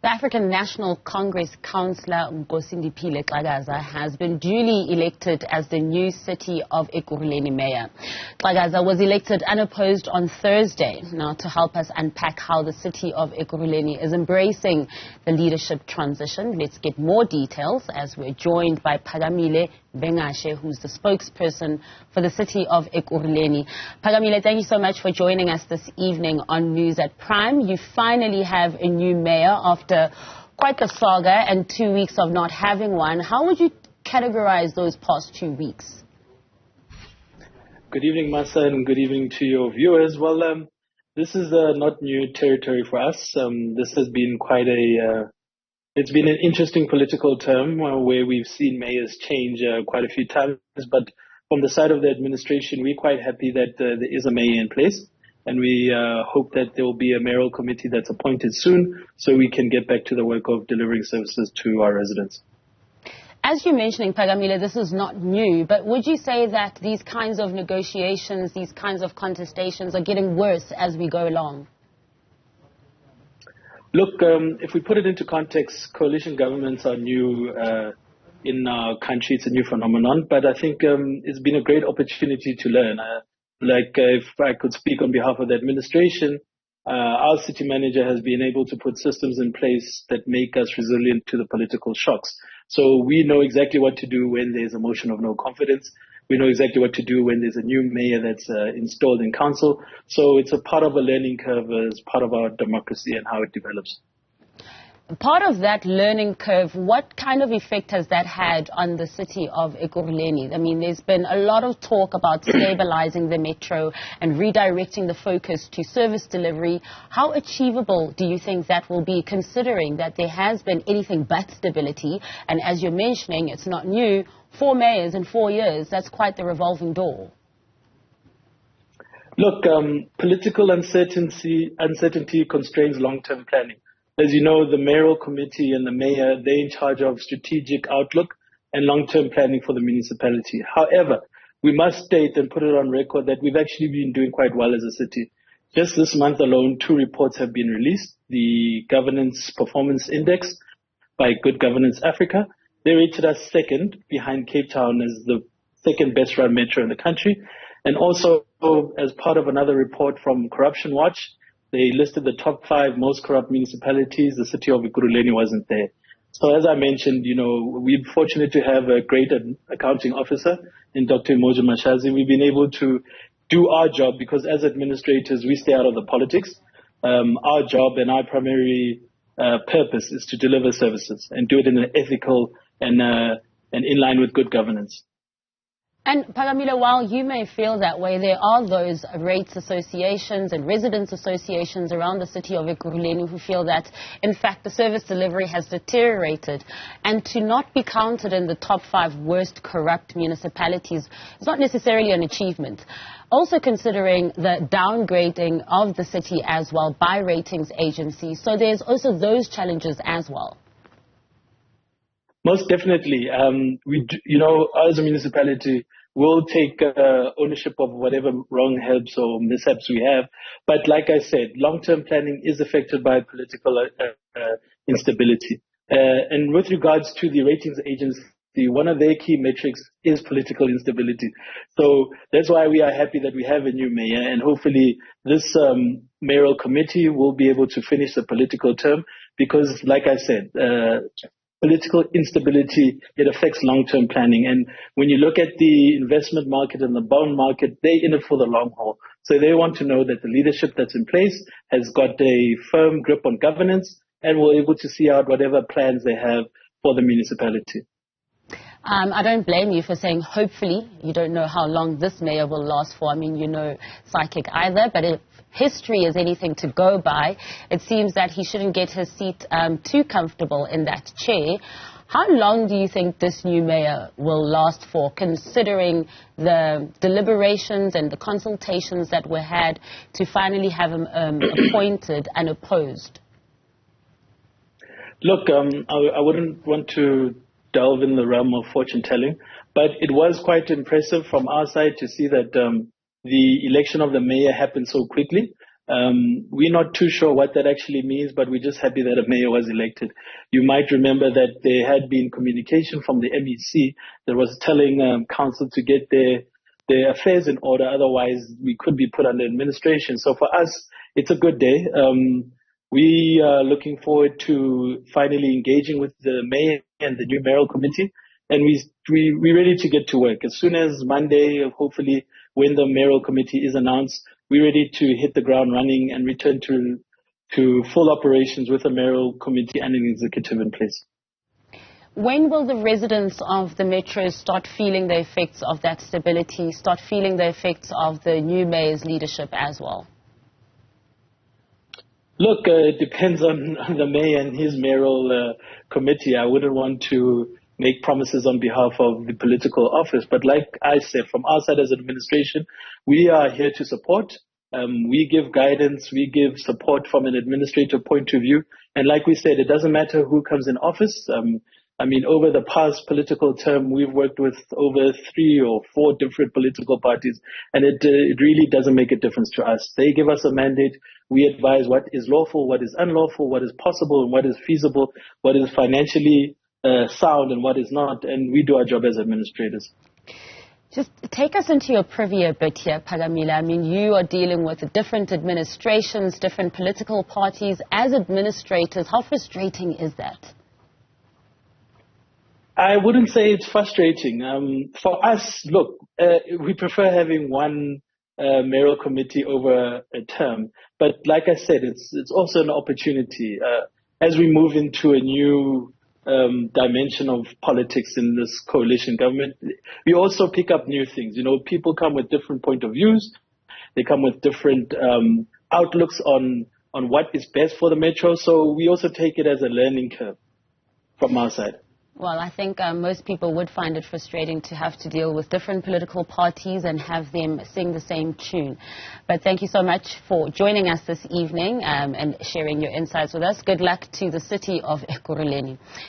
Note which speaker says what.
Speaker 1: The African National Congress councillor Nkosindiphile Xakaza has been duly elected as the new city of Ekurhuleni mayor. Xakaza was elected unopposed on Thursday. Now, to help us unpack how the city of Ekurhuleni is embracing the leadership transition, let's get more details as we're joined by Phakamile Mbengashe, who's the spokesperson for the city of Ekurhuleni. Phakamile, thank you so much for joining us this evening on News at Prime. You finally have a new mayor after quite the saga and 2 weeks of not having one. How would you categorize those past 2 weeks?
Speaker 2: Good evening, Masa, and good evening to your viewers. Well, this is not new territory for us. This has been it's been an interesting political term where we've seen mayors change quite a few times. But from the side of the administration, we're quite happy that there is a mayor in place. And we hope that there will be a mayoral committee that's appointed soon so we can get back to the work of delivering services to our residents.
Speaker 1: As you're mentioning, Phakamile, this is not new, but would you say that these kinds of negotiations, these kinds of contestations are getting worse as we go along?
Speaker 2: Look, if we put it into context, coalition governments are new in our country. It's a new phenomenon, but I think it's been a great opportunity to learn. If I could speak on behalf of the administration, our city manager has been able to put systems in place that make us resilient to the political shocks. So we know exactly what to do when there's a motion of no confidence. We know exactly what to do when there's a new mayor that's installed in council. So it's a part of a learning curve as part of our democracy and how it develops.
Speaker 1: Part of that learning curve, what kind of effect has that had on the city of Ekurhuleni? I mean, there's been a lot of talk about stabilizing the metro and redirecting the focus to service delivery. How achievable do you think that will be, considering that there has been anything but stability? And as you're mentioning, it's not new. 4 mayors in 4 years, that's quite the revolving door.
Speaker 2: Look, political uncertainty constrains long-term planning. As you know, the mayoral committee and the mayor, they're in charge of strategic outlook and long-term planning for the municipality. However, we must state and put it on record that we've actually been doing quite well as a city. Just this month alone, 2 reports have been released. The Governance Performance Index by Good Governance Africa. They rated us second behind Cape Town as the second best run metro in the country. And also, as part of another report from Corruption Watch, they listed the top 5 most corrupt municipalities. The city of Ekurhuleni wasn't there. So as I mentioned, we're fortunate to have a great accounting officer in Dr. Mashazi. We've been able to do our job because as administrators, we stay out of the politics. Our job and our primary purpose is to deliver services and do it in an ethical and in line with good governance.
Speaker 1: And Phakamile, while you may feel that way, there are those rates associations and residents associations around the city of Ekurhuleni who feel that, in fact, the service delivery has deteriorated. And to not be counted in the top 5 worst corrupt municipalities is not necessarily an achievement. Also considering the downgrading of the city as well by ratings agencies. So there's also those challenges as well.
Speaker 2: Most definitely. As a municipality, we'll take ownership of whatever wrong helps or mishaps we have. But like I said, long-term planning is affected by political instability. And with regards to the ratings agency, one of their key metrics is political instability. So that's why we are happy that we have a new mayor. And hopefully this mayoral committee will be able to finish the political term because, like I said, political instability, it affects long-term planning. And when you look at the investment market and the bond market, they're in it for the long haul. So they want to know that the leadership that's in place has got a firm grip on governance and will able to see out whatever plans they have for the municipality.
Speaker 1: I don't blame you for saying hopefully. You don't know how long this mayor will last for. I mean, psychic either, but if history is anything to go by, it seems that he shouldn't get his seat too comfortable in that chair. How long do you think this new mayor will last for, considering the deliberations and the consultations that were had to finally have him appointed and opposed?
Speaker 2: Look, I wouldn't want to delve in the realm of fortune telling, but it was quite impressive from our side to see that the election of the mayor happened so quickly. We're not too sure what that actually means, but we're just happy that a mayor was elected. You might remember that there had been communication from the MEC that was telling council to get their affairs in order, otherwise we could be put under administration. So for us, it's a good day. We are looking forward to finally engaging with the mayor and the new mayoral committee, and we're ready to get to work. As soon as Monday, hopefully when the mayoral committee is announced, we're ready to hit the ground running and return to full operations with a mayoral committee and an executive in place.
Speaker 1: When will the residents of the metro start feeling the effects of that stability, start feeling the effects of the new mayor's leadership as well?
Speaker 2: Look, it depends on the mayor and his mayoral committee. I wouldn't want to make promises on behalf of the political office. But like I said, from our side as administration, we are here to support. We give guidance, we give support from an administrative point of view. And like we said, it doesn't matter who comes in office. Over the past political term, we've worked with over 3 or 4 different political parties, and it really doesn't make a difference to us. They give us a mandate. We advise what is lawful, what is unlawful, what is possible, and what is feasible, what is financially sound, and what is not. And we do our job as administrators.
Speaker 1: Just take us into your privy a bit here, Phakamile. You are dealing with different administrations, different political parties. As administrators, how frustrating is that?
Speaker 2: I wouldn't say it's frustrating. For us, look, we prefer having one mayoral committee over a term. But like I said, it's also an opportunity. As we move into a new dimension of politics in this coalition government, we also pick up new things. People come with different point of views. They come with different outlooks on what is best for the metro. So we also take it as a learning curve from our side.
Speaker 1: Well, I think most people would find it frustrating to have to deal with different political parties and have them sing the same tune. But thank you so much for joining us this evening and sharing your insights with us. Good luck to the city of Ekurhuleni.